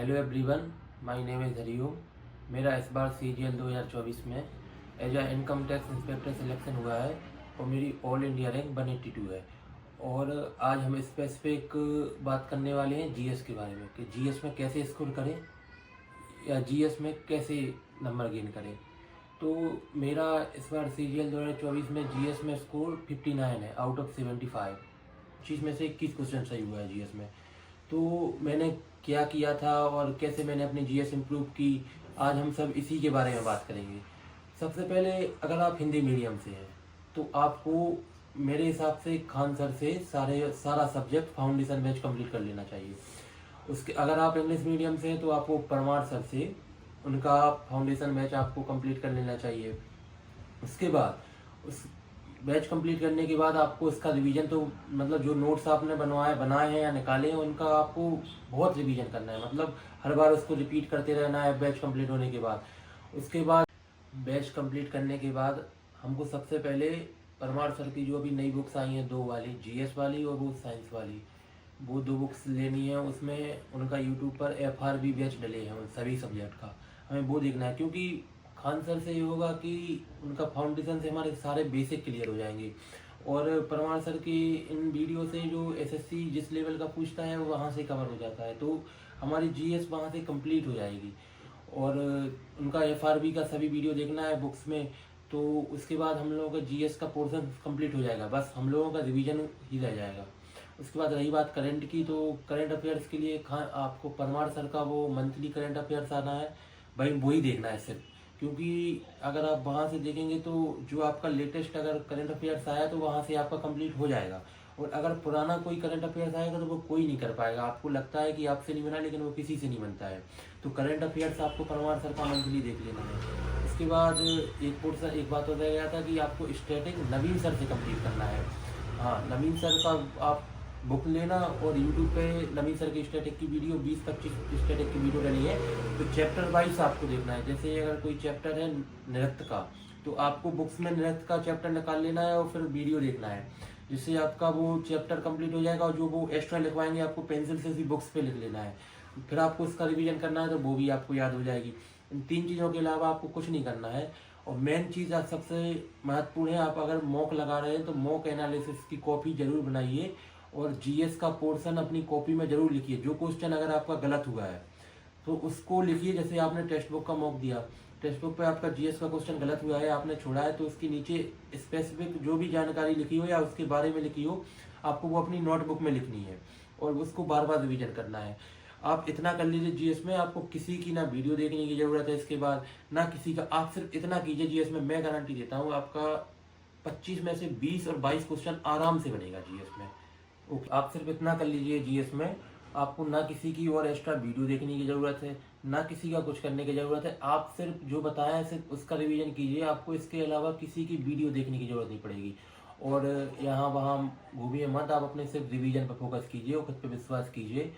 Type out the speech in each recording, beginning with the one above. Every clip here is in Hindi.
Hello everyone, my name is Hariom. मेरा इस बार CGL 2024 में as a income tax inspector selection हुआ है और मेरी ऑल इंडिया रैंक 182 है। और आज हम स्पेसिफिक बात करने वाले हैं जीएस के बारे में कि जीएस में कैसे स्कोर करें या जीएस में कैसे नंबर गेन करें। तो मेरा इस बार CGL 2024 में जीएस में स्कोर 59 है आउट ऑफ 75। चीज़ में से 21 क्वेश्चन सही हुआ है जीएस में। तो मैंने क्या किया था और कैसे मैंने अपनी जीएस इम्प्रूव की, आज हम सब इसी के बारे में बात करेंगे। सबसे पहले अगर आप हिंदी मीडियम से हैं तो आपको मेरे हिसाब से खान सर से सारा सब्जेक्ट फाउंडेशन बैच कंप्लीट कर लेना चाहिए। उसके अगर आप इंग्लिश मीडियम से हैं तो आपको परमार सर से उनका फाउंडेशन बैच आपको कंप्लीट कर लेना चाहिए। उसके बाद उस बैच कंप्लीट करने के बाद आपको इसका रिवीजन तो मतलब जो नोट्स आपने बनाए हैं या निकाले हैं उनका आपको बहुत रिवीजन करना है। मतलब हर बार उसको रिपीट करते रहना है बैच कंप्लीट होने के बाद। उसके बाद बैच कंप्लीट करने के बाद हमको सबसे पहले परमार सर की जो अभी नई बुक्स आई हैं, 2 वाली, जीएस वाली और वो साइंस वाली, वो 2 बुक्स लेनी है। उसमें उनका यूट्यूब पर FRB बैच डले हैं उन सभी सब्जेक्ट का, हमें वो देखना है। क्योंकि खान सर से ये होगा कि उनका फाउंडेशन से हमारे सारे बेसिक क्लियर हो जाएंगे और परमार सर की इन वीडियो से जो SSC जिस लेवल का पूछता है वो वहाँ से कवर हो जाता है, तो हमारी जीएस वहाँ से कंप्लीट हो जाएगी। और उनका FRB का सभी वीडियो देखना है बुक्स में। तो उसके बाद हम लोगों का जीएस का पोर्शन कंप्लीट हो जाएगा, बस हम लोगों का रिवीजन ही रह जाएगा। उसके बाद रही बात करंट की, तो करंट अफेयर्स के लिए आपको परमार सर का वो मंथली करंट अफेयर्स आना है भाई, वही देखना है सिर्फ। क्योंकि अगर आप वहाँ से देखेंगे तो जो आपका लेटेस्ट अगर करंट अफेयर्स आया तो वहाँ से आपका कंप्लीट हो जाएगा। और अगर पुराना कोई करंट अफेयर्स आएगा तो वो कोई नहीं कर पाएगा। आपको लगता है कि आपसे नहीं बना, लेकिन वो किसी से नहीं बनता है। तो करंट अफेयर्स आपको परमार सर का मंथली देख लेना है। उसके बाद एक बात हो गया था कि आपको स्टैटिक नवीन सर से कंप्लीट करना है। हाँ, नवीन सर का आप बुक लेना और यूट्यूब पे नवीन सर की स्टैटिक की वीडियो 20-25 स्टैटिक की वीडियो डली है। तो चैप्टर वाइज आपको देखना है। जैसे अगर कोई चैप्टर है नृत्य का, तो आपको बुक्स में नृत्य का चैप्टर निकाल लेना है और फिर वीडियो देखना है, जिससे आपका वो चैप्टर कंप्लीट हो जाएगा। और जो वो एक्स्ट्रा लिखवाएंगे आपको पेंसिल से भी बुक्स पे लिख लेना है। फिर आपको उसका रिवीजन करना है तो वो भी आपको याद हो जाएगी। इन 3 चीज़ों के अलावा आपको कुछ नहीं करना है। और मेन चीज़ आज सबसे महत्वपूर्ण है, आप अगर मॉक लगा रहे हैं तो मॉक एनालिसिस की कॉपी जरूर बनाइए और जीएस का पोर्शन अपनी कॉपी में जरूर लिखिए। जो क्वेश्चन अगर आपका गलत हुआ है तो उसको लिखिए। जैसे आपने टेक्स्ट बुक का मॉक दिया, टेक्स्ट बुक पे आपका जीएस का क्वेश्चन गलत हुआ है, आपने छोड़ा है, तो उसके नीचे स्पेसिफिक जो भी जानकारी लिखी हो या उसके बारे में लिखी हो, आपको वो अपनी नोटबुक में लिखनी है और उसको बार बार रिविजन करना है। आप इतना कर लीजिए जीएस में, आपको किसी की ना वीडियो देखने की जरूरत है इसके बाद, ना किसी का। आप सिर्फ इतना कीजिए जीएस में, मैं गारंटी देता हूँ आपका 25 में से 20 और 22 क्वेश्चन आराम से बनेगा जीएस में। ओके, आप सिर्फ इतना कर लीजिए जीएस में, आपको ना किसी की और एक्स्ट्रा वीडियो देखने की ज़रूरत है, ना किसी का कुछ करने की ज़रूरत है। आप सिर्फ जो बताया है सिर्फ उसका रिवीजन कीजिए, आपको इसके अलावा किसी की वीडियो देखने की ज़रूरत नहीं पड़ेगी। और यहाँ वहाँ घूमिए मत, आप अपने सिर्फ रिवीजन पर फोकस कीजिए और खुद पे विश्वास कीजिए,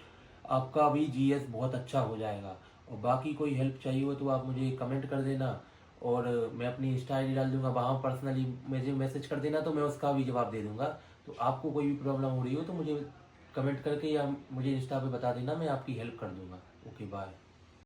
आपका भी जीएस बहुत अच्छा हो जाएगा। और बाकी कोई हेल्प चाहिए हो तो आप मुझे कमेंट कर देना और मैं अपनी इंस्टा ID डाल दूंगा, वहाँ पर्सनली मुझे मैसेज कर देना तो मैं उसका भी जवाब दे दूंगा। तो आपको कोई भी प्रॉब्लम हो रही हो तो मुझे कमेंट करके या मुझे इंस्टा पे बता देना, मैं आपकी हेल्प कर दूंगा। Okay, bye.